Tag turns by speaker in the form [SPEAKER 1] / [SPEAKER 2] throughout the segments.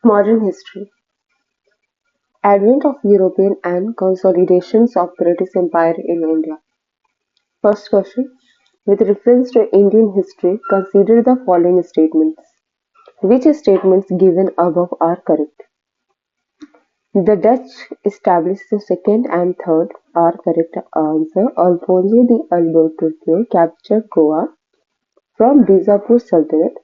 [SPEAKER 1] Modern history. Advent of European and consolidations of British Empire in India. First question. With reference to Indian history, consider the following statements. Which statements given above are correct? The Dutch established the second and third are correct answer. Alfonso de Albuquerque captured Goa from Bijapur Sultanate,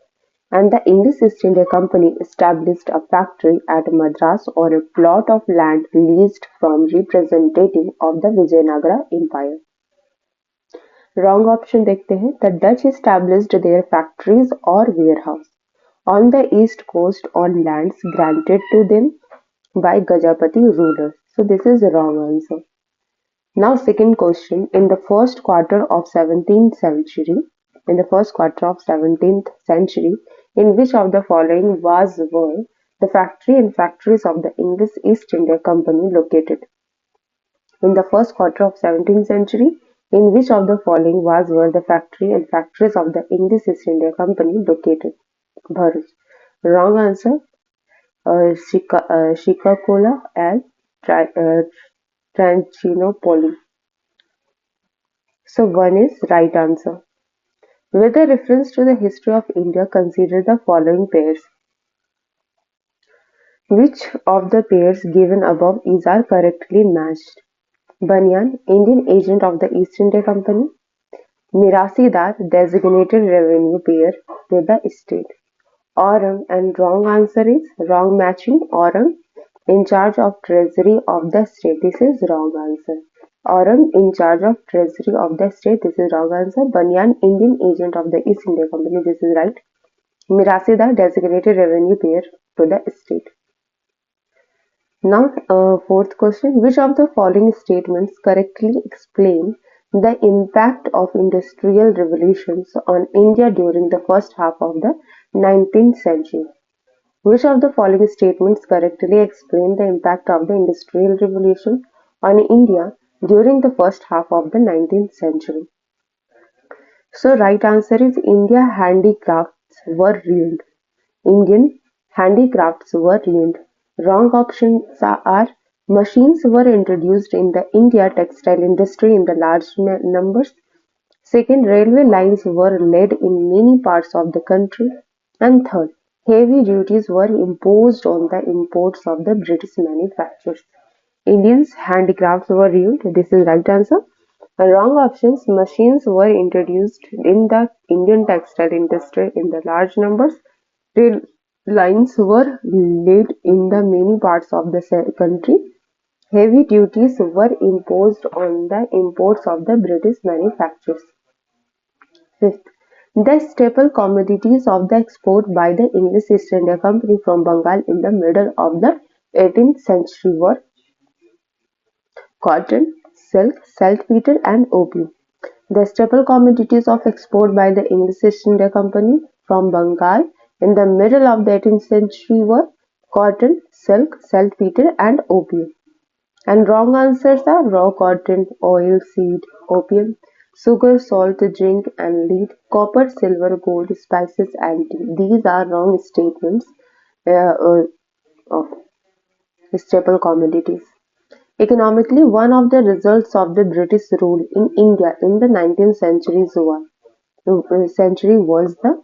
[SPEAKER 1] and the English East India Company established a factory at Madras on a plot of land leased from representative of the Vijayanagara Empire. Wrong option देखते हैं. The Dutch established their factories or warehouse on the east coast on lands granted to them by Gajapati rulers. So this is the wrong answer. Now second question. In the first quarter of 17th century, in which of the following were the factory and factories of the English East India Company located? In the first quarter of 17th century, in which of the following were the factory and factories of the English East India Company located? Bharuch. Wrong answer. Coca-Cola and Trentino-Poli. So one is right answer. With a reference to the history of India, consider the following pairs. Which of the pairs given above is are correctly matched? Banyan, Indian agent of the East India Company. Mirasidar, designated revenue payer to the state. Aurang, and wrong answer is wrong matching. Aurang, in charge of treasury of the state. This is wrong answer. Aurang, in charge of treasury of the state. This is wrong answer. Banyan, Indian agent of the East India Company. This is right. Mirasidar, designated revenue payer to the state. Now, fourth question. Which of the following statements correctly explain the impact of industrial revolutions on India during the first half of the 19th century? Which of the following statements correctly explain the impact of the industrial revolution on India during the first half of the 19th century? So, right answer is India handicrafts were ruined. Indian handicrafts were ruined. Wrong options are machines were introduced in the India textile industry in the large numbers. Second, railway lines were laid in many parts of the country. And third, heavy duties were imposed on the imports of the British manufacturers. Indians' handicrafts were ruined. This is right answer. Wrong options. Machines were introduced in the Indian textile industry in the large numbers. Rail lines were laid in the many parts of the country. Heavy duties were imposed on the imports of the British manufacturers. Fifth, the staple commodities of the export by the English East India Company from Bengal in the middle of the 18th century were cotton, silk, saltpeter, and opium. The staple commodities of export by the English East India Company from Bengal in the middle of the 18th century were cotton, silk, saltpeter, and opium. And wrong answers are raw cotton, oil seed, opium, sugar, salt, zinc, and lead, copper, silver, gold, spices, and tea. These are wrong statements of staple commodities. Economically, one of the results of the British rule in India in the 19th century was the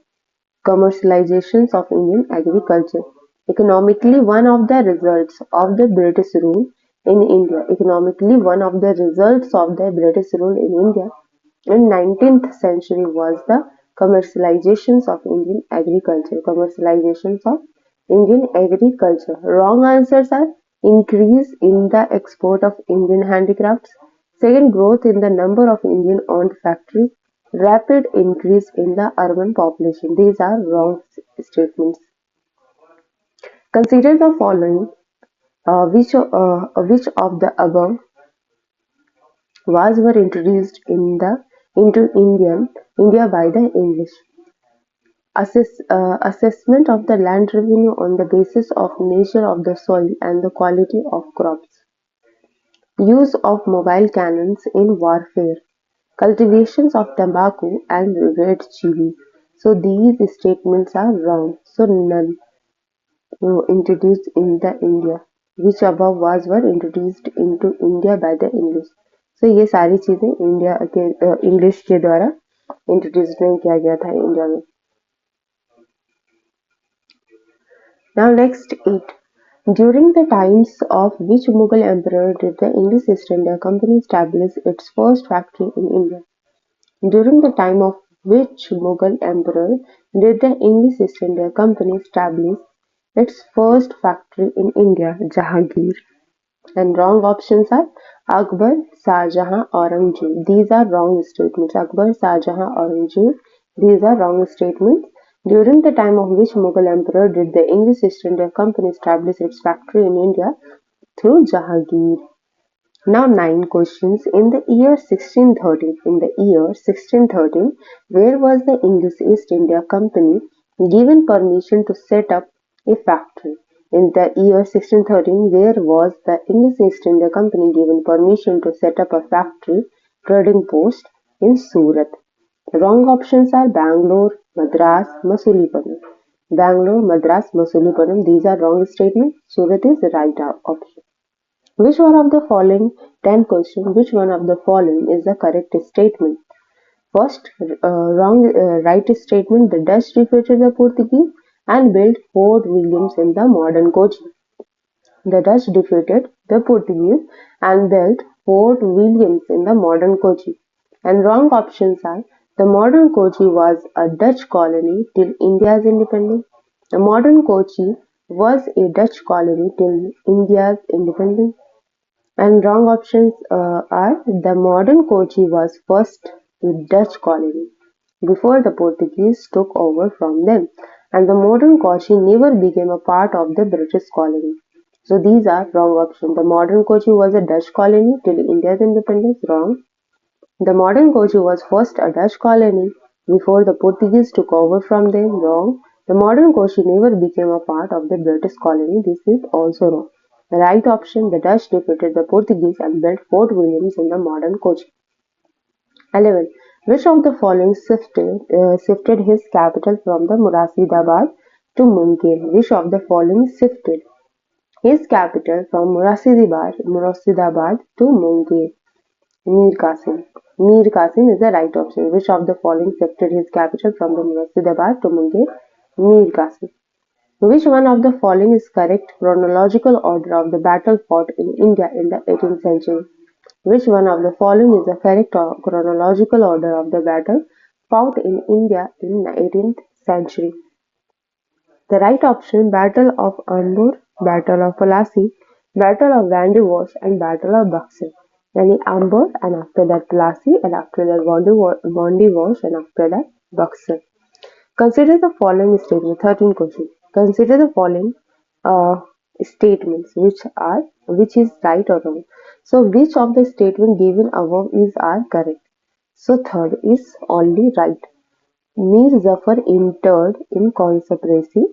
[SPEAKER 1] commercialization of Indian agriculture. Economically, one of the results of the British rule in India. Economically, one of the results of the British rule in India in 19th century was the commercialization of Indian agriculture. Commercialization of Indian agriculture. Wrong answers are increase in the export of Indian handicrafts. Second, growth in the number of Indian owned factories. Rapid increase in the urban population. These are wrong statements. Consider the following. Which of the above was were introduced into India by the English? Assessment of the land revenue on the basis of nature of the soil and the quality of crops. Use of mobile cannons in warfare. Cultivations of tobacco and red chili. So these statements are wrong. So none. introduced in the India? Which above was were introduced into India by the English? So ये सारी चीजें India के English के द्वारा introduce नहीं किया गया था इंडिया में. Now next 8. During the times of which Mughal emperor did the English East India Company establish its first factory in India? During the time of which Mughal emperor did the English East India Company establish its first factory in India? Jahangir. And wrong options are Akbar, Shah Jahan, Aurangzeb. These are wrong statements. Akbar, Shah Jahan, Aurangzeb. These are wrong statements. During the time of which Mughal emperor did the English East India Company establish its factory in India? Through Jahangir. Now 9 questions. In the year 1613, where was the English East India Company given permission to set up a factory? In the year 1613, where was the English East India Company given permission to set up a factory trading post in Surat? Wrong options are Bangalore, Madras, Masuliparam. Bangalore, Madras, Masuliparam. These are wrong statements. Surat is the right option. Which one of the following 10 questions, which one of the following is the correct statement? First, right statement, the Dutch defeated the Portuguese and built Fort Williams in the modern Kochi. The Dutch defeated the Portuguese and built Fort Williams in the modern Kochi. And wrong options are the modern Kochi was a Dutch colony till India's independence. The modern Kochi was a Dutch colony till India's independence. And wrong options are the modern Kochi was first a Dutch colony before the Portuguese took over from them, and the modern Kochi never became a part of the British colony. So these are wrong options. The modern Kochi was a Dutch colony till India's independence. Wrong. The modern Kochi was first a Dutch colony before the Portuguese took over from them. Wrong. The modern Kochi never became a part of the British colony. This is also wrong. The right option, the Dutch defeated the Portuguese and built Fort Williams in the modern Kochi. 11. Which of the following shifted his capital from the Murasidabad to Munger? Which of the following shifted his capital from Murasidabad to Munger? Mir Qasim. Mir Qasim is the right option. Which of the following shifted his capital from the Murasidabad to Munger? Mir Qasim. Which one of the following is correct chronological order of the battle fought in India in the 18th century? Which one of the following is the correct chronological order of the battle fought in India in the 18th century? The right option: Battle of Ambur, Battle of Plassey, Battle of Vandewash and Battle of Buxar. Yani Ambur and after that Plassey and after that Vandewash and after that Buxar. Consider the following statement. 13 questions. Consider the following uh, statements which is right or wrong. So which of the statement given above is are correct? So third is only right. Mir Zafar interred in conspiracy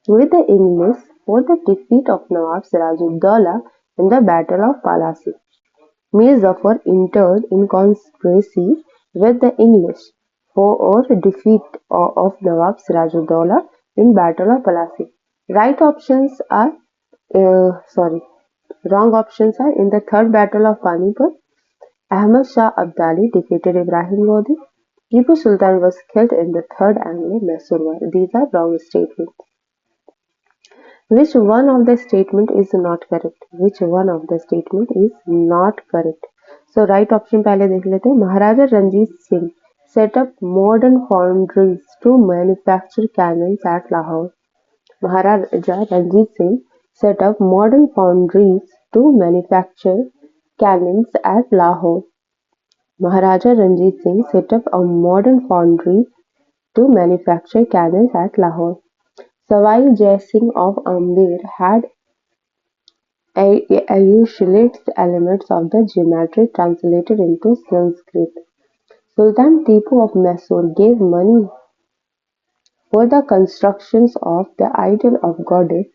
[SPEAKER 1] with the English for the defeat of Nawab Sirajuddaulah in the Battle of Plassey. Mir Zafar interred in conspiracy with the English for defeat of Nawab Sirajuddaulah in Battle of Plassey. Right options are wrong options are in the third battle of Panipat, Ahmad Shah Abdali defeated Ibrahim Lodi. Tipu Sultan was killed in the third Anglo-Mysore War. These are wrong statements. Which one of the statement is not correct? Which one of the statement is not correct? So right option पहले देख लेते हैं. Maharaja Ranjit Singh set up modern foundries to manufacture cannons at Lahore. Maharaja Ranjit Singh set up modern foundries to manufacture cannons at Lahore. Maharaja Ranjit Singh set up a modern foundry to manufacture cannons at Lahore. Sawai Jai Singh of Amber had isolated elements of the geometry translated into Sanskrit. Sultan Tipu of Mysore gave money for the constructions of the idol of goddess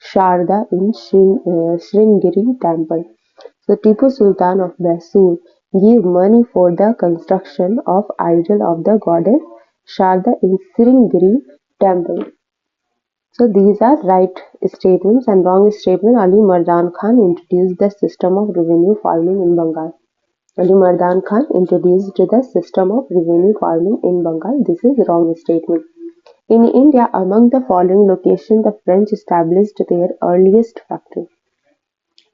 [SPEAKER 1] Sharda in Sringeri temple. So Tipu Sultan of Mysore gave money for the construction of idol of the goddess Sharda in Sringeri temple. So these are right statements and wrong statement. Ali Mardan Khan introduced the system of revenue farming in Bengal. Ali Mardan Khan introduced the system of revenue farming in Bengal. This is wrong statement. In India, among the following locations, the French established their earliest factory.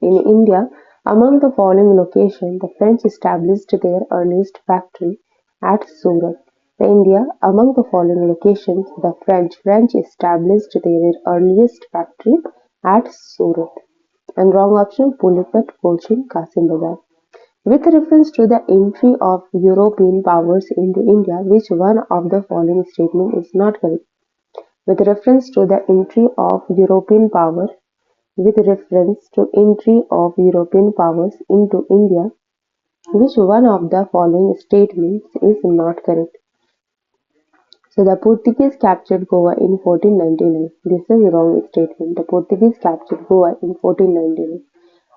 [SPEAKER 1] In India, among the following locations, the French established their earliest factory at Surat. In India, among the following locations, the French established their earliest factory at Surat. And wrong option, Pulipat, Cochin, Kasim Bazar. With reference to the entry of European powers into India, which one of the following statement is not correct? With reference to the entry of European power with reference to entry of European powers into India, which one of the following statements is not correct? So the Portuguese captured Goa in 1499. This is wrong statement. The Portuguese captured Goa in 1499.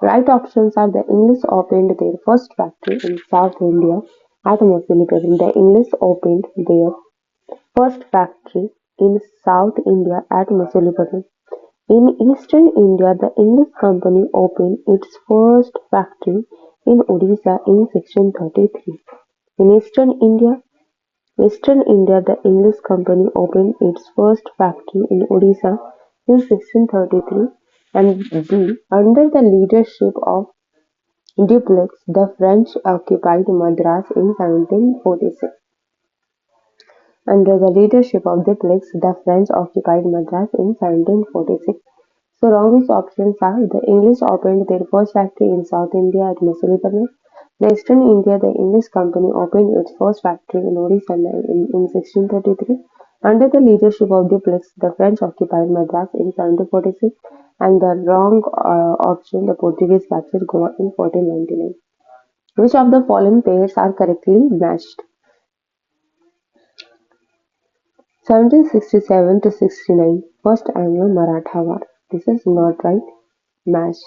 [SPEAKER 1] Right options are the English opened their first factory in South India at Masilipatam. The English opened their first factory in South India at Masilipatam. In eastern India, the English company opened its first factory in Odisha in 1633. In Eastern India, the English company opened its first factory in Odisha in 1633, and B. Under the leadership of Dupleix, the French occupied Madras in 1746. Under the leadership of Dupleix, the French occupied Madras in 1746. So wrong options are the English opened their first factory in South India at Masilipatam. In Eastern India, the English company opened its first factory in Odisha in 1633. Under the leadership of Dupleix, the French occupied Madras in 1746. And the wrong option, the Portuguese captured Goa in 1499. Which of the following pairs are correctly matched? 1767 to 69, First Anglo-Maratha War. This is not right. Matched.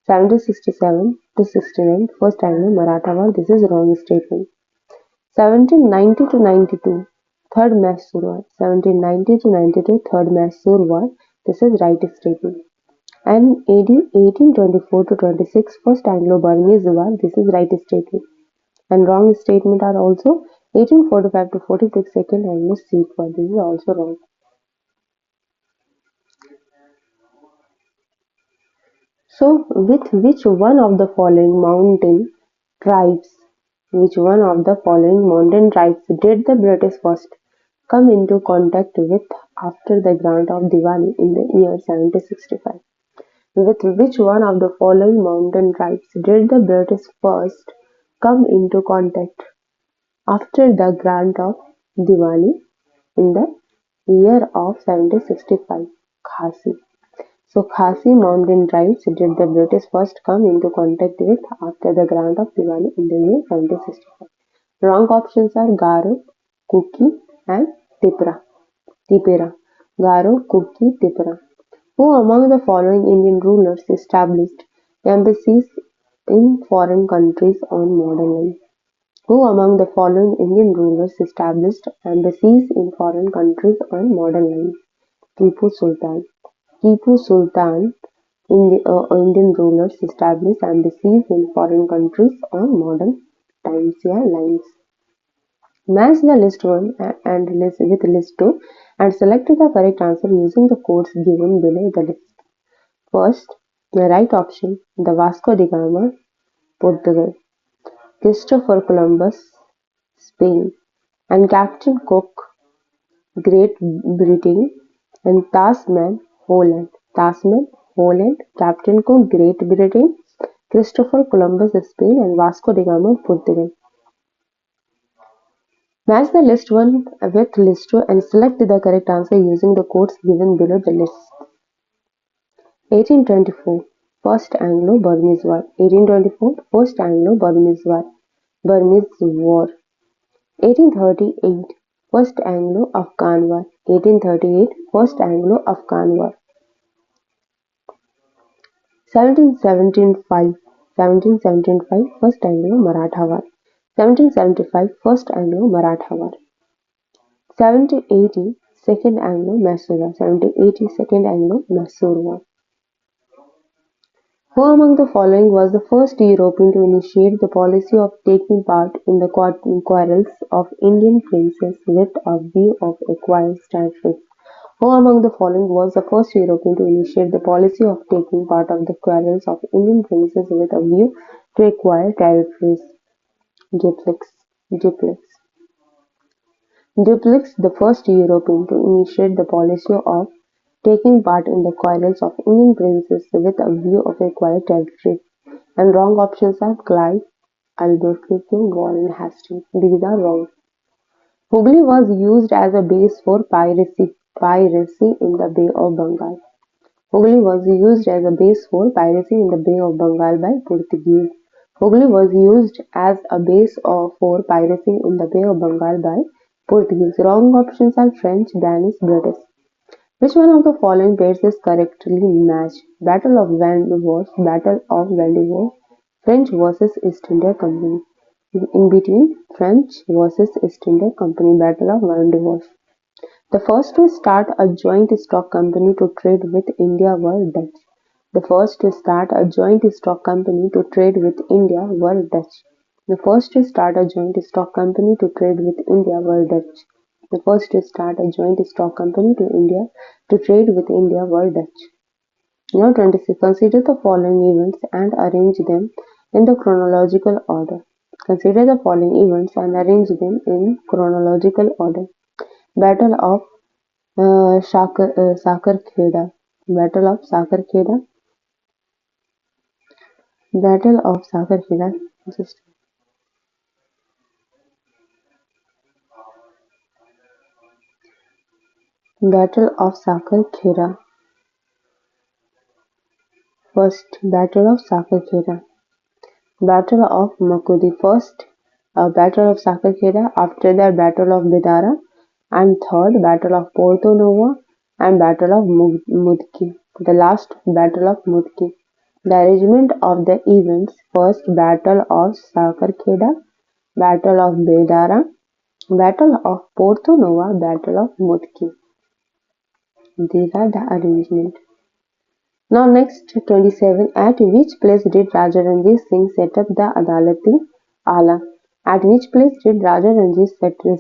[SPEAKER 1] 1767 to 69, First Anglo-Maratha War. This is wrong statement. 1790 to 92, Third Mysore War. 1790 to 92, Third Mysore War. This is right statement. And 1824 to 26, First Anglo-Burmese War. This is right statement. And wrong statement are also 1845 to 46, Second Anglo-Sikh War. This is also wrong. So, with which one of the following mountain tribes, which one of the following mountain tribes did the British first come into contact with after the grant of Diwali in the year 1765? With which one of the following mountain tribes did the British first come into contact after the grant of Diwali in the year of 1765? Khasi. So Khasi mountain tribes did the British first come into contact with after the grant of Diwali in the year 1765. Wrong options are Garo, Kuki and Tipera. Garo, Kuki, Tipera. Who among the following Indian rulers established embassies in foreign countries on modern lines? Who among the following Indian rulers established embassies in foreign countries on modern lines? Tipu Sultan. Tipu Sultan Indian rulers established embassies in foreign countries on modern times lines. Match the list 1 and list with list 2 and select the correct answer using the codes given below the list. First, the right option, the Vasco da Gama, Portugal, Christopher Columbus, Spain, and Captain Cook, Great Britain, and Tasman, Holland. Tasman, Holland, Captain Cook, Great Britain, Christopher Columbus, Spain, and Vasco da Gama, Portugal. Match the list 1 with list 2 and select the correct answer using the codes given below the list. 1824, First Anglo-Burmese War. 1824, First Anglo-Burmese War. Burmese War. 1838, First Anglo-Afghan War. 1838, First Anglo-Afghan War. 1775, First Anglo-Maratha War. 1775, First Anglo-Maratha War. 1780, Second Anglo-Mysore, 1780 Second Anglo-Mysore War. Who among the following was the first European to initiate the policy of taking part in the quarrels of Indian princes with a view of acquiring territory? Who among the following was the first European to initiate the policy of taking part of the quarrels of Indian princes with a view to acquire territories? Dupleix. Dupleix. Dupleix, the first European to initiate the policy of taking part in the quarrels of Indian princes with a view of acquiring territory. And wrong options are Clive, Albuquerque, Warren Hastings. These are wrong. Hooghly was used as a base for piracy in the Bay of Bengal. Hooghly was used as a base for piracy in the Bay of Bengal by Portuguese. Hooghly was used as a base for piracy in the Bay of Bengal by Portuguese. Wrong options are French, Danish, British. Which one of the following pairs is correctly matched? Battle of Vandevors, Battle of Vandevors, French versus East India Company. In between, French versus East India Company, Battle of Vandevors. The first to start a joint stock company to trade with India were Dutch. The first to start a joint stock company to trade with India were Dutch. The first to start a joint stock company to trade with India were Dutch. The first to start a joint stock company to trade with India were Dutch. Now 26. Consider the following events and arrange them in the chronological order. Consider the following events and arrange them in chronological order. Battle of Sakarkheda. Battle of Sakarkheda. Battle of Sakarkheda. Battle of Sakarkheda. First, Battle of Sakarkheda. Battle of Makudi. First, Battle of Sakarkheda. After that, Battle of Bidara. And third, Battle of Porto Novo and Battle of Mudki. The last, Battle of Mudki. The arrangement of the events: first, Battle of Sakarkheda, Battle of Bedara, Battle of Porto Novo, Battle of Mudki. These are the arrangement. Now next 27. At which place did Raja Ranjit Singh set up the Adalati Ala? At which place did Raja Ranjit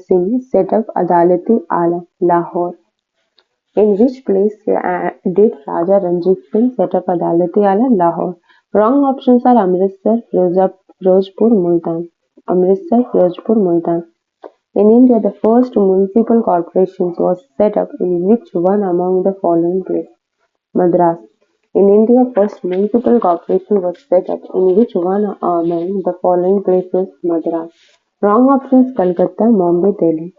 [SPEAKER 1] Singh set up Adalati Ala? Lahore. In which place did Raja Ranjit Singh set up Adalati Ala? Lahore. Wrong options are Amritsar, Firozpur, Multan. Amritsar, Firozpur, Multan. In India, the first municipal corporation was set up in which one among the following places? Madras. In India, first municipal corporation was set up in which one among the following places? Madras. Wrong options: Calcutta, Mumbai, Delhi.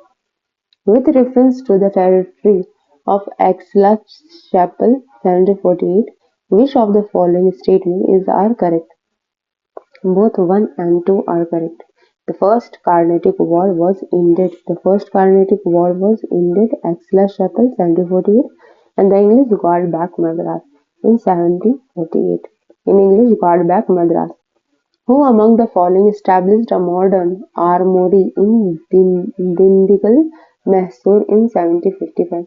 [SPEAKER 1] With reference to the territory of Aix-la-Chapelle, 1748, which of the following statements are correct? Both 1 and 2 are correct. The First Carnatic War was ended. The First Carnatic War was ended Aix-la-Chapelle, 1748, and the English got back Madras in 1748. In English got back Madras. Who among the following established a modern armory in Dindigul, Mysore in 1755?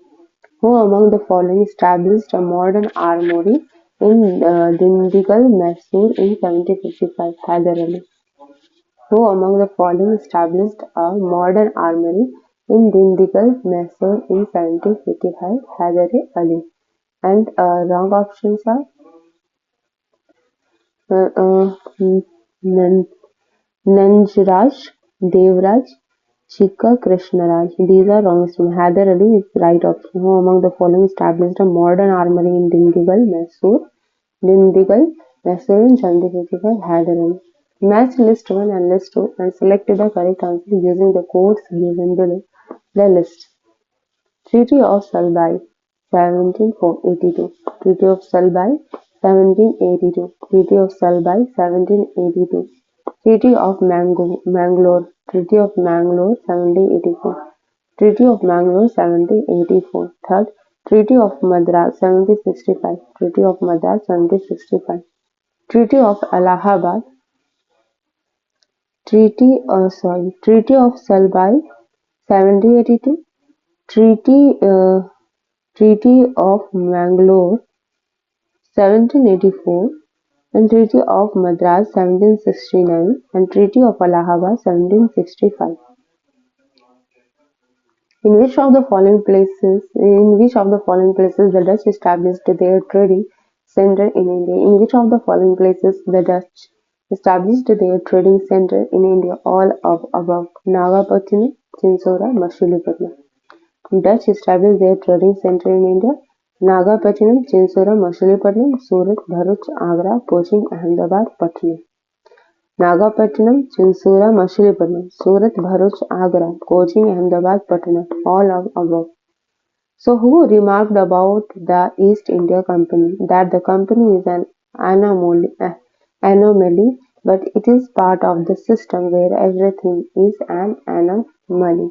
[SPEAKER 1] Who among the following established a modern armory in Dindigul, Mysore in 1755? Hyder Ali. Who among the following established a modern armory in Dindigul, Mysore in 1755? Hyder Ali. And wrong options are uh, uh, Nan- Nanjaraj, Devraj, Chikka Krishnaraj. These are wrong. Hyder Ali is the right option. Who among the following established a modern armory in Dindigul, Mysore? Dindigul, Mysore in 1755. Hyder Ali. Match list 1 and list 2 and select the correct answer using the codes given below the list. Treaty of Salbai, 1782. Treaty of Salbai, 1782. Treaty of Salbai, 1782. Treaty of Mangalore. Treaty of Mangalore, 1784. Treaty of Mangalore, 1784. Third, Treaty of Madras, 1765. Treaty of Madras, 1765. Treaty of Allahabad. Treaty of Salbai, 1782. Treaty of Mangalore 1784 and Treaty of Madras 1769 and Treaty of Allahabad 1765. In which of the following places the Dutch established their trading center in India? In which of the following places the Dutch established their trading center in India? All of above. Nagapattinam, Chinsora, Machilipatnam. Dutch established their trading center in India. Nagapattinam, Chinsora, Machilipatnam, Surat, Bharuch, Agra, Cochin, Ahmedabad, Patna. Nagapattinam, Chinsura, Machilipatnam, Surat, Bharuch, Agra, Cochin, Ahmedabad, Patna, all of above. So, who remarked about the East India Company that the company is an anomaly, but it is part of the system where everything is an anomaly?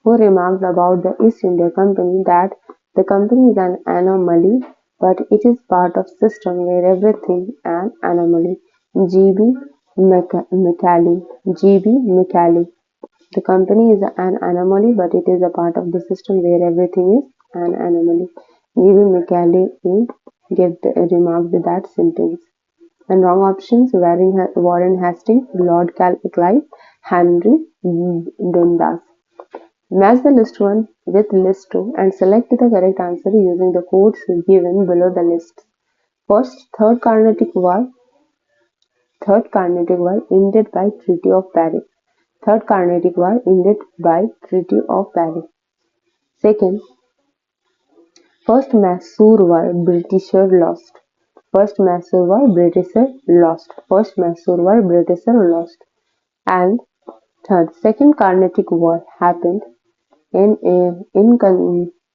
[SPEAKER 1] Who remarked about the East India Company that the company is an anomaly, but it is part of system where everything an anomaly? G.B. Macaulay. G.B. Macaulay. The company is an anomaly, but it is a part of the system where everything is an anomaly. G.B. Macaulay remarked that sentence. And wrong options: Warren Hastings, Lord Clive, Henry Dundas. Match the list 1 with list 2 and select the correct answer using the codes given below the list. First, Third Carnatic War ended by Treaty of Paris. Third Carnatic War ended by Treaty of Paris. Second, First Mysore War Britisher lost. First Mysore War Britisher lost. First Mysore War Britisher lost. And third, Second Carnatic War happened in a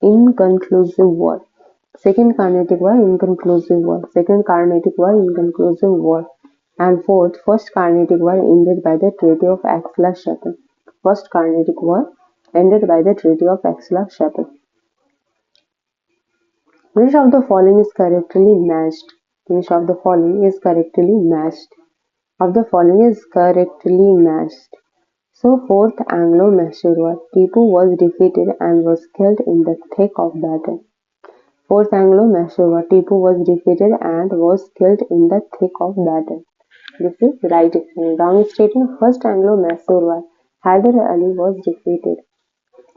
[SPEAKER 1] inconclusive war. Second Carnatic War inconclusive war. Second Carnatic War inconclusive war. And fourth, First Carnatic War ended by the Treaty of Aix-la-Chapelle. First Carnatic War ended by the Treaty of Aix-la-Chapelle. Which of the following is correctly matched? Which of the following is correctly matched? Of the following is correctly matched. So, Fourth Anglo-Mysore War. Tipu was defeated and was killed in the thick of battle. Fourth Anglo-Mysore War. Tipu was defeated and was killed in the thick of battle. This is right. Wrong statement. First Anglo-Mysore War. Hyder Ali was defeated.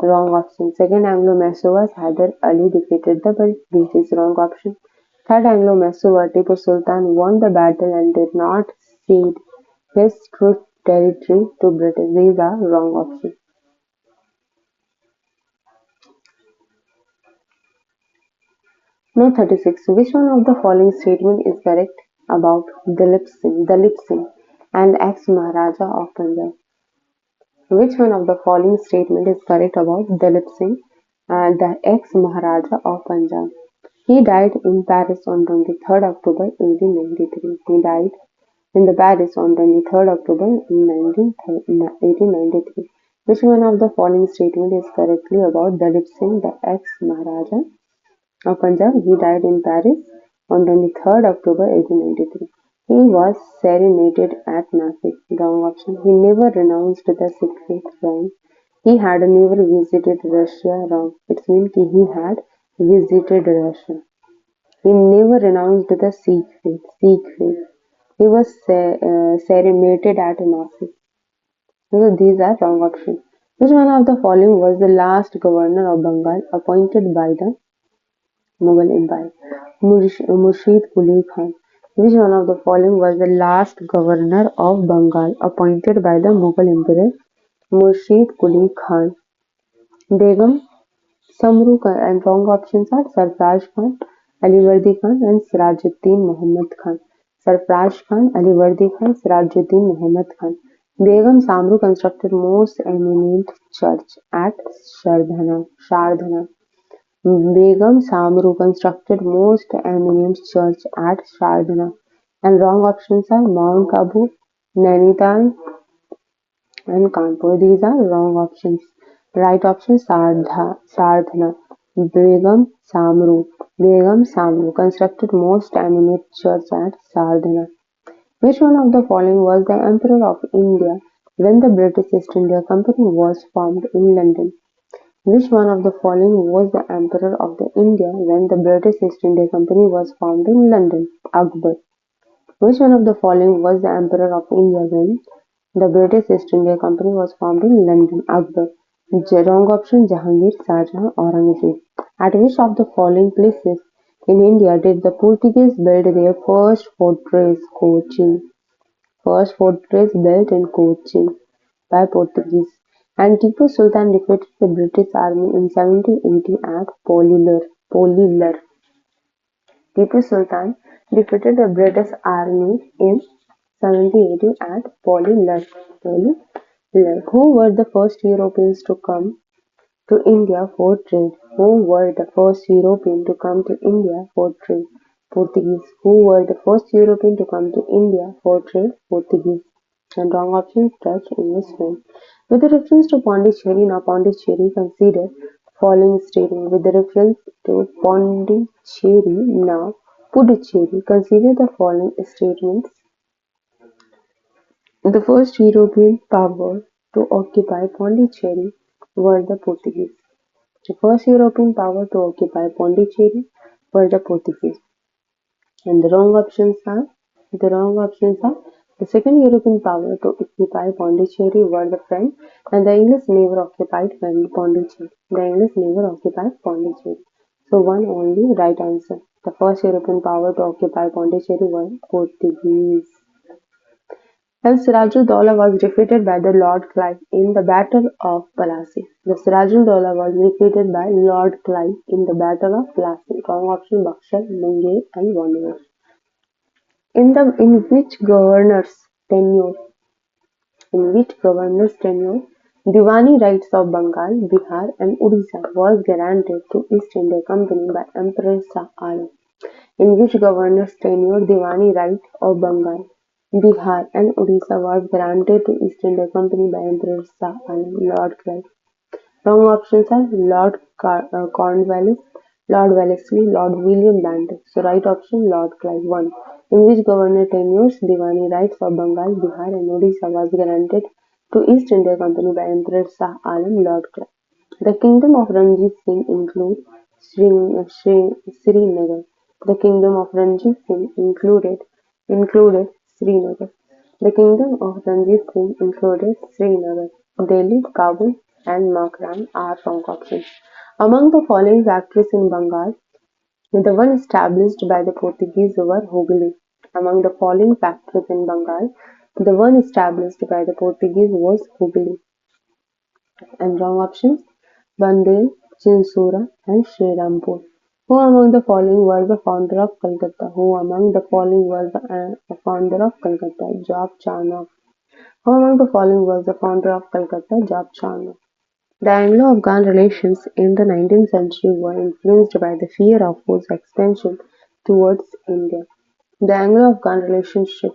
[SPEAKER 1] Wrong option. Second Anglo-Mysore War. Hyder Ali defeated the British. Wrong option. Third Anglo-Mysore War. Tipu Sultan won the battle and did not cede his territory to Britain. These are wrong options. Now 36. Which one of the following statement is correct about Dalip Singh, and ex-Maharaja of Punjab? Which one of the following statement is correct about Dalip Singh, the ex-Maharaja of Punjab? He died in Paris on 23rd October 1893. He died in the Paris on 23rd October 1893. Which one of the following statement is correctly about Dalip Singh, the ex-Maharaja of Punjab? He died in Paris on 23rd October 1893. He was serenaded at Nasik. Wrong option. He never renounced the Sikh faith. Wrong. He had never visited Russia. Wrong. It means he had visited Russia. He never renounced the Sikh faith. He was serenaded at Nasik. So these are wrong options. Which one of the following was the last governor of Bengal appointed by the Mughal Empire? Murshid Quli Khan. Which one of the following was the last governor of Bengal appointed by the Mughal Emperor? Murshid Quli Khan. Begum Samru Khan. And wrong options are Sarfraz Khan, Alivardi Khan and Sirajuddin Muhammad Khan. Sarfraz Khan, Alivardi Khan, Sirajuddin Muhammad Khan. Begum Samru constructed most eminent church at Shardhana. Begum Samru constructed most eminent church at Shardhana. And wrong options are Mount Abu, Nainital and Kanpur. These are wrong options. Right option Shardhana. Begum Samru constructed most eminent church at Shardhana. Which one of the following was the Emperor of India when the British East India Company was formed in London? Which one of the following was the Emperor of the India when the British East India Company was formed in London? Akbar. Which one of the following was the Emperor of India when the British East India Company was formed in London? Akbar. Wrong option Jahangir, Shahjahan, Aurangzeb. At which of the following places in India did the Portuguese build their first fortress? Cochin. First fortress built in Cochin by Portuguese. And Tipu Sultan defeated the British army in 1780 at Polilar. Tipu Sultan defeated the British army in 1780 at Polilar. Who were the first Europeans to come to India for trade? Who were the first European to come to India for trade? Portuguese. Who were the first European to come to India for trade? Portuguese. And wrong option Dutch, English, French. With reference to Pondicherry, now Pondicherry, consider following statement. With reference to Pondicherry, now Puducherry, consider the following statements. The first European power to occupy Pondicherry were the Portuguese. The first European power to occupy Pondicherry were the Portuguese. And the wrong options are the second European power to occupy Pondicherry were the French, and the English never occupied Pondicherry. The English never occupied Pondicherry. So one only right answer. The first European power to occupy Pondicherry were Portuguese. And Sirajul-Dowlah was defeated by the Lord Clive in the Battle of Plassey. The Sirajul-Dowlah was defeated by Lord Clive in the Battle of Plassey. Wrong option Buxar, Munger and Wanderers. In which governor's tenure Diwani rights of Bengal, Bihar and Odisha was granted to East India Company by Emperor Shah Alam? In which governor's tenure Diwani right of Bengal, Bihar and Odisha was granted to East India Company by Emperor Shah Alam? Lord Clive. Wrong options are Lord Cornwallis, Lord Wellesley, Lord William Band. So right option Lord Clive. 1. In which governor tenures Diwani rights of Bengal, Bihar and Odisha was granted to East India Company by Emperor Shah Alam? Lord Clive. The kingdom of Ranjit Singh include Srinagar. The kingdom of Ranjit Singh included Srinagar. The kingdom of Ranjit Singh included Srinagar. Delhi, Kabul, and Makran are wrong options. Among the following factories in Bengal, the one established by the Portuguese were Hooghly. Among the following factories in Bengal, the one established by the Portuguese was Hooghly. And wrong options Bandel, Chinsura, and Srirampur. Who among the following was the founder of Calcutta? Who among the following was the founder of Calcutta? Job Charnock. Who among the following was the founder of Calcutta? Job Charnock. The Anglo-Afghan relations in the 19th century were influenced by the fear of forced expansion towards India. The Anglo-Afghan relationship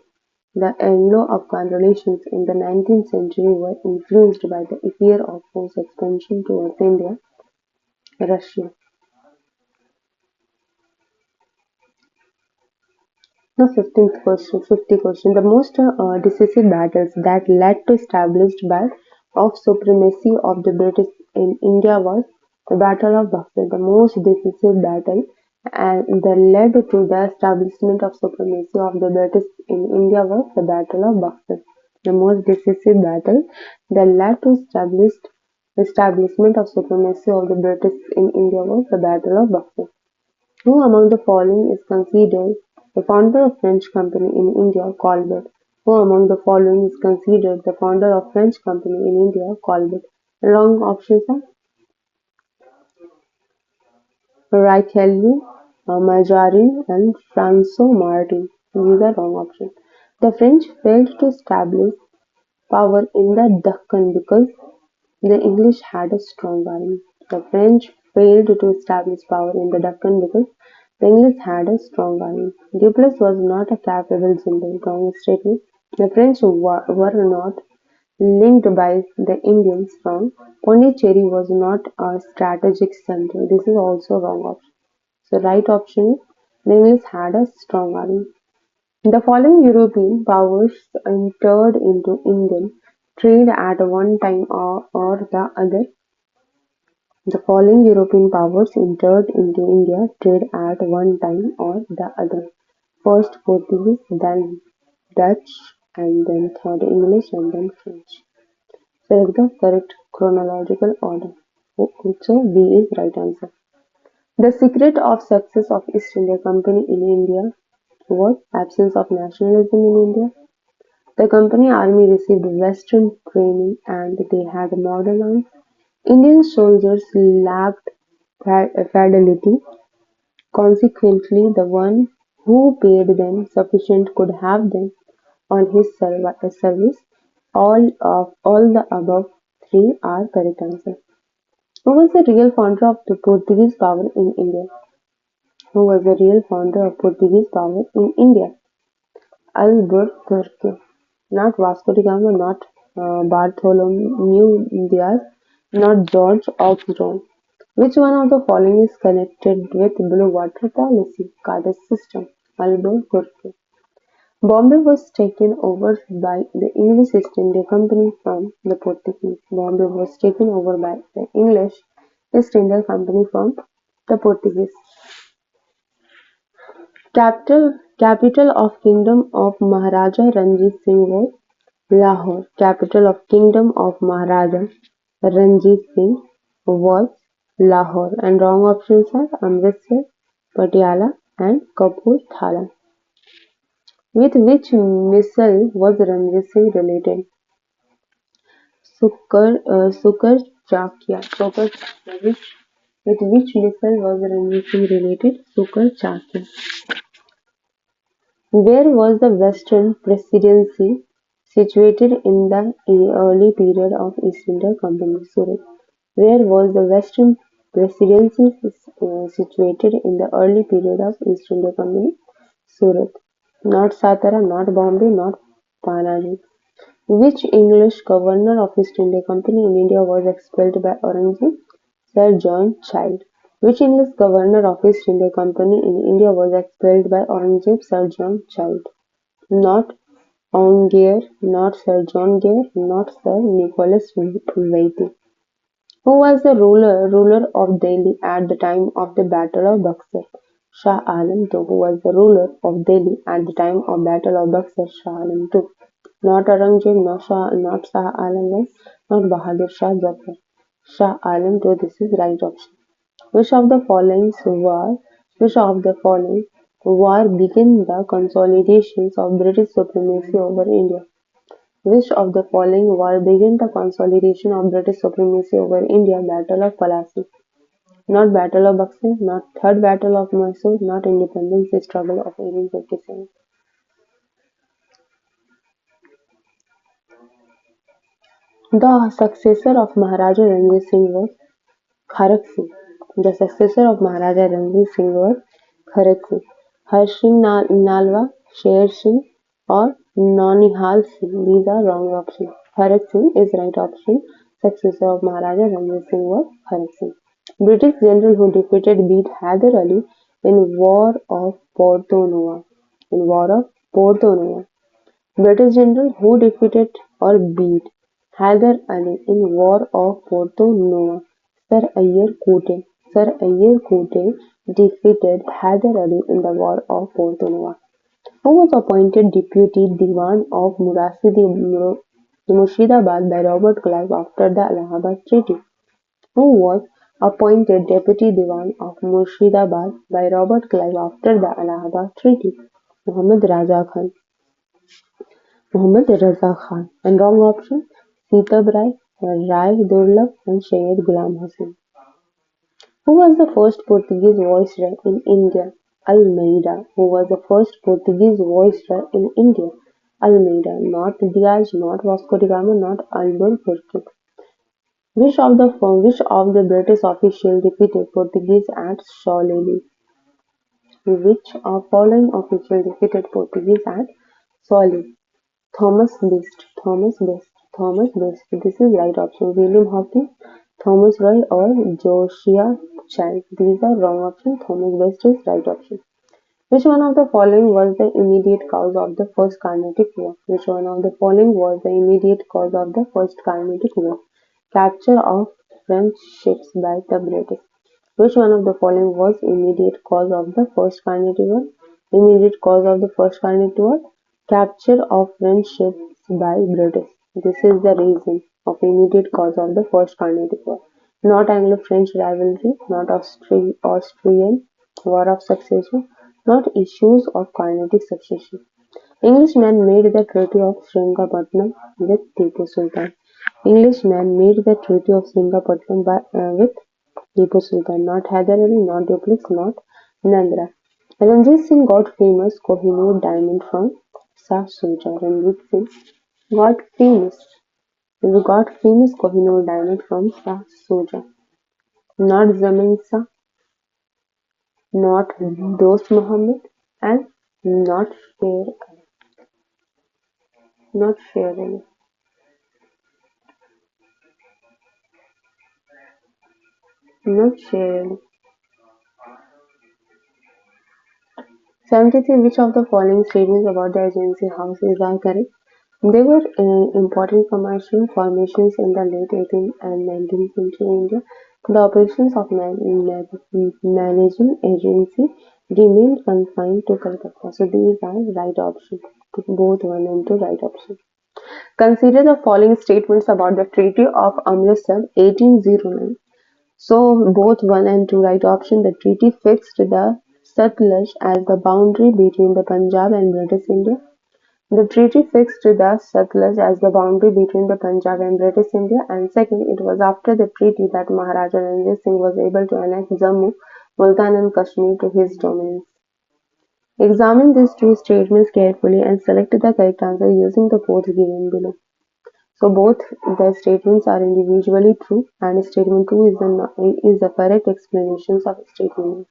[SPEAKER 1] The Anglo-Afghan relations in the 19th century were influenced by the fear of forced expansion towards India. Russia. Now, 50 question. The most decisive battles that led to established by of supremacy of the British in India was the Battle of Buxar. The most decisive battle and that led to the establishment of supremacy of the British in India was the Battle of Buxar. The most decisive battle that led to establishment of supremacy of the British in India was the Battle of Buxar. Who among the following is considered the founder of French company in India? Colbert. Who among the following is considered the founder of French company in India? Colbert. Wrong options are Richelieu, Mazarin and François Martin. These are wrong options. The French failed to establish power in the Deccan because the English had a strong army. The French failed to establish power in the Deccan because the English had a strong army. Duplessis was not a capable general. Wrong statement. The French were not linked by the Indians from Pondicherry was not a strategic center. This is also wrong option. So right option is the English had a strong army. The following European powers entered into Indian trade at one time or the other. The following European powers entered into India trade at one time or the other: first Portuguese, then Dutch, and then third English, and then French. Select the correct chronological order. So B is right answer. The secret of success of East India Company in India was absence of nationalism in India. The company army received Western training and they had modern arms. Indian soldiers lacked fidelity. Consequently, the one who paid them sufficient could have them on his service. All the above three are correct answers. Who was the real founder of the Portuguese power in India? Who was the real founder of Portuguese power in India? Albuquerque, not Vasco da Gama, not Bartholomew Diaz, not George Auxerre. Which one of the following is connected with blue water policy? Carter system. Albuquerque. Bombay was taken over by the English East India Company from the Portuguese. Bombay was taken over by the English East India Company from the Portuguese. Capital of Kingdom of Maharaja Ranjit Singh was Lahore. Capital of Kingdom of Maharaja Ranjit Singh was Lahore. And wrong options are Amritsar, Patiala and Kapurthala. With which missile was Ranjit Singh related? Sukar Chakya. With which missile was Ranjit Singh related? Sukar Chakya. Where was the Western Presidency situated in the early period of East India Company? Surat. Where was the Western Presidency situated in the early period of East India Company? Surat. Not Satara, not Bombay, not Panaji. Which English governor of East India Company in India was expelled by Aurangzeb? Sir John Child. Which English governor of East India Company in India was expelled by Aurangzeb? Sir John Child. Not Aungier, not Sir John Gere, not Sir Nicholas Waiting. Who was the ruler of Delhi at the time of the Battle of Buxar? Shah Alam II. Who was the ruler of Delhi at the time of Battle of Buxar? Shah Alam II. Not Aurangzeb, not Shah Alam I, not Bahadur Shah Zafar. Shah Alam II. This is right option. Which of the following war? Which of the following war began the consolidations of British supremacy over India? Which of the following war began the consolidation of British supremacy over India? Battle of Plassey. Not Battle of Buxar, not Third Battle of Mysore, not Independence Struggle of 1857. The successor of Maharaja Ranjit Singh was Kharak Singh. The successor of Maharaja Ranjit Singh was Kharak Singh. Harsingh Nalwa, Sher Singh or Naunihal Singh. These are wrong options. Kharak Singh is right option. Successor of Maharaja Ranjit Singh was Kharak Singh. British general who defeated beat Hyder Ali in War of Porto Novo. In War of Porto Novo. British general who defeated or beat Hyder Ali in War of Porto Novo. Sir Ayyar Cote. Sir Ayyar Cote defeated Hyder Ali in the War of Porto Novo. Who was appointed Deputy Diwan of Murshidabad by Robert Clive after the Allahabad Treaty? Who was appointed Deputy Diwan of Murshidabad by Robert Clive after the Allahabad Treaty? Muhammad Raza Khan. Muhammad Raza Khan. And wrong option, Sitab Rai, Rai Durlab and Syed Ghulam Hussain. Who was the first Portuguese viceroy in India? Almeida. Who was the first Portuguese viceroy in India? Almeida. Not Diaz, not Vasco da Gama, not Albuquerque. Which of the British officials defeated Portuguese at Solely? Which of following officials defeated Portuguese at Solely? Thomas Beast, Thomas Best, Thomas Best. This is right option. William Hawkins, Thomas Roy or Josiah Child. These are wrong option. Thomas Best is right option. Which one of the following was the immediate cause of the First Carnatic War? Which one of the following was the immediate cause of the First Carnatic War? Capture of French ships by the British. Which one of the following was immediate cause of the First Carnatic War? Immediate cause of the First Carnatic War? Capture of French ships by British. This is the reason of immediate cause of the First Carnatic War. Not Anglo-French rivalry, not Austrian War of Succession, not issues of Carnatic succession. Englishmen made the Treaty of Sringapatnam with Tipu Sultan. Englishmen made the Treaty of Sringapatnam with Tipu Sultan, not Hyder Ali, not Dupleix, not Nandra. Ranjit Singh got famous Kohinoor diamond from Shah Shuja. Ranjit Singh got famous got famous Kohinoor diamond from Shah Shuja. Not Zaman Shah, not Dost Muhammad, and not Sher not Sher Ali. Not Sher Ali. 73. Which of the following statements about the agency houses are correct? They were important commercial formations in the late 18th and 19th century India. The operations of managing agency remained confined to Calcutta. So these are right options. Both 1 and 2 right options. Consider the following statements about the Treaty of Amritsar 1809. So both 1 and 2 right option. The treaty fixed the Satluj as the boundary between the Punjab and British India. The treaty fixed the Satluj as the boundary between the Punjab and British India, and second, it was after the treaty that Maharaja Ranjit Singh was able to annex Jammu, Multan and Kashmir to his dominance. Examine these two statements carefully and select the correct answer using the codes given below. So both the statements are individually true, and statement 2 is the correct explanations of statement 1.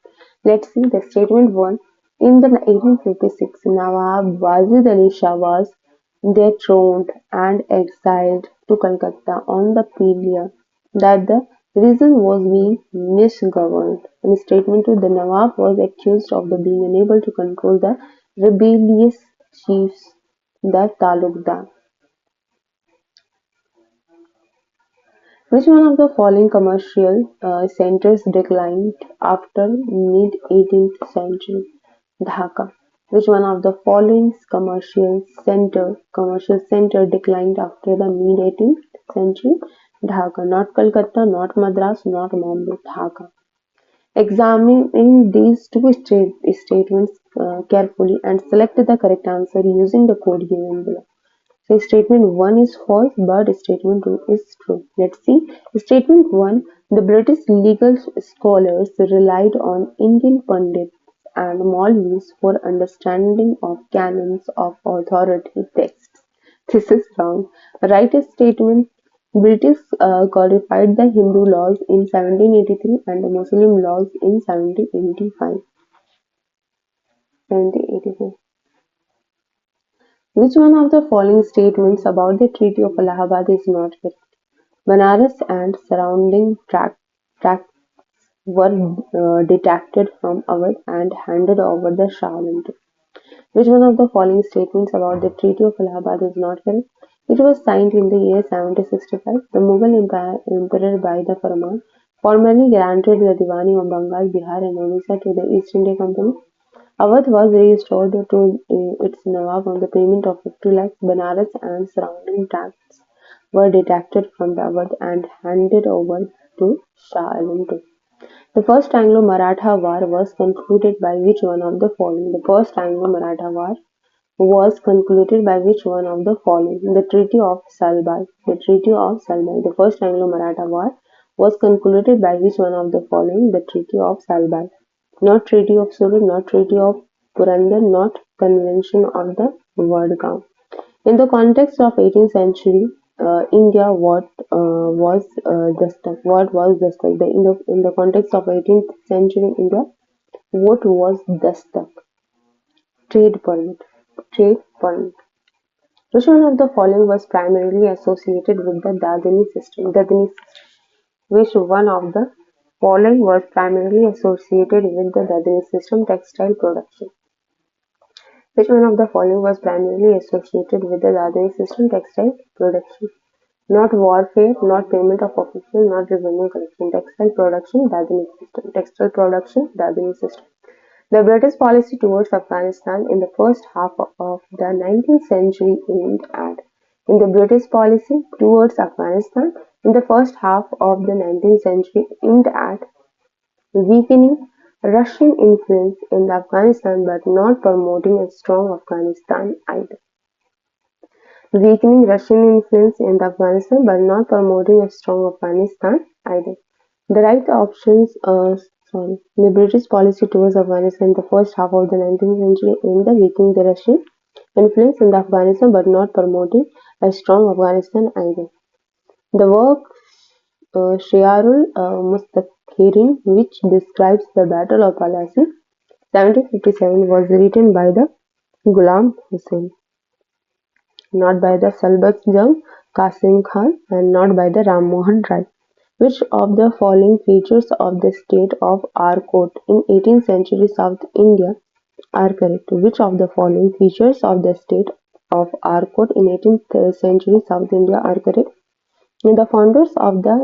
[SPEAKER 1] Let's see the statement 1. In the 1856, Nawab Wazid Ali Shah was dethroned and exiled to Calcutta on the plea that the region was being misgoverned. In statement 2, the Nawab was accused of being unable to control the rebellious chiefs, the Talukdar. Which one of the following commercial centers declined after mid-18th century? Dhaka. Which one of the following commercial center declined after the mid-18th century? Dhaka. Not Calcutta, not Madras, not Bombay. Dhaka. Examining these two statements carefully and select the correct answer using the code given below. So statement 1 is false, but statement 2 is true. Let's see. Statement 1. The British legal scholars relied on Indian pundits and Maulvis for understanding of canons of authority texts. This is wrong. Right statement. British codified the Hindu laws in 1783 and the Muslim laws in 1785. 1785. Which one of the following statements about the Treaty of Allahabad is not correct? Banaras and surrounding tracts were detached from Awadh and handed over the Shah Alam to. Which one of the following statements about the Treaty of Allahabad is not correct? It was signed in the year 1765. The Mughal Emperor by the Farman formally granted the Diwani of Bengal, Bihar and Odisha to the East India Company. Awadh was restored to its Nawab on the payment of 50 lakhs. Banaras and surrounding tracts were detached from the Awadh and handed over to Shah Alam II. The First Anglo-Maratha War was concluded by which one of the following? The First Anglo-Maratha War was concluded by which one of the following? The Treaty of Salbai. The Treaty of Salbai. The First Anglo-Maratha War was concluded by which one of the following? The Treaty of Salbai. Not Treaty of Surat, not Treaty of Purandar, not Convention of the Vadgaon. In the context of 18th century India, what was Dastak? What was Dastak? In the context of 18th century India, what was Dastak? Trade permit. Trade permit. Which one of the following was primarily associated with the Dadani system? Dadani system. Which one of the following was primarily associated with the Dadani system? Textile production. Which one of the following was primarily associated with the Dadani system? Textile production. not warfare, not payment of official, not revenue collection. Textile production, revenue system. The British policy towards Afghanistan in the first half of the 19th century aimed at in the British policy towards Afghanistan in the first half of the 19th century aimed at weakening Russian influence in Afghanistan but not promoting a strong Afghanistan either. Weakening Russian influence in Afghanistan but not promoting a strong Afghanistan either. The right options the British policy towards Afghanistan in the first half of the 19th century aimed at weakening the Russian influence in Afghanistan but not promoting a strong Afghanistan either. The work Shiarul Mustaqirin, which describes the Battle of Plassey 1757, was written by the Ghulam Hussain, not by the Salbat Jung Qasim Khan, and not by the Ram Mohan Rai. Which of the following features of the state of Arcot in 18th century South India are correct? Which of the following features of the state of Arcot in 18th century South India are correct? The founders of the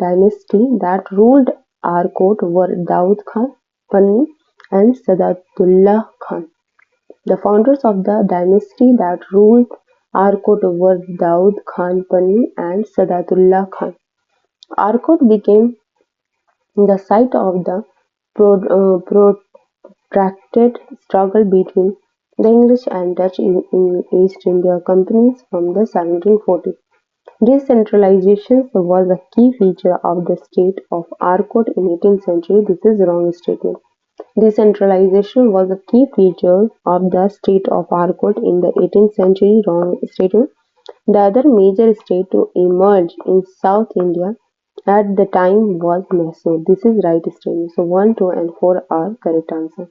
[SPEAKER 1] dynasty that ruled Arcot were Daud Khan, Panni, and Sadatullah Khan. The founders of the dynasty that ruled Arcot were Daud Khan Panni and Sadatullah Khan. Arcot became the site of the protracted struggle between the English and Dutch East India Companies from the 1740s. Decentralization was a key feature of the state of Arcot in 18th century. This is wrong statement. Decentralization was a key feature of the state of Arcot in the 18th century. Wrong statement. The other major state to emerge in South India at the time was Mysore. This is right statement. So 1, 2 and 4 are correct answer.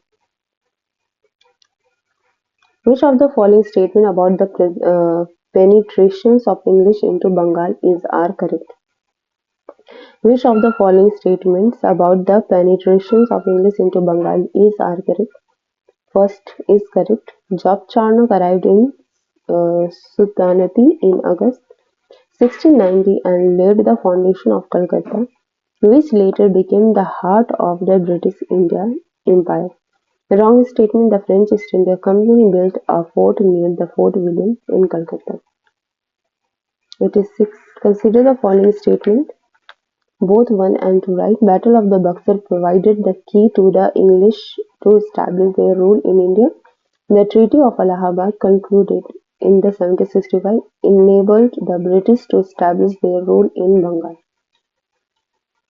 [SPEAKER 1] Which of the following statement about the penetrations of English into Bengal are correct? Which of the following statements about the penetrations of English into Bengal are correct? First is correct. Job Charnock arrived in Sultanate in August 1690 and laid the foundation of Calcutta, which later became the heart of the British India Empire. The wrong statement. The French East India Company built a fort near the Fort William in Calcutta. It is 6. Consider the following statement. Both 1 and 2 right. Battle of the Buxar provided the key to the English to establish their rule in India. The Treaty of Allahabad, concluded in the 1765, enabled the British to establish their rule in Bengal.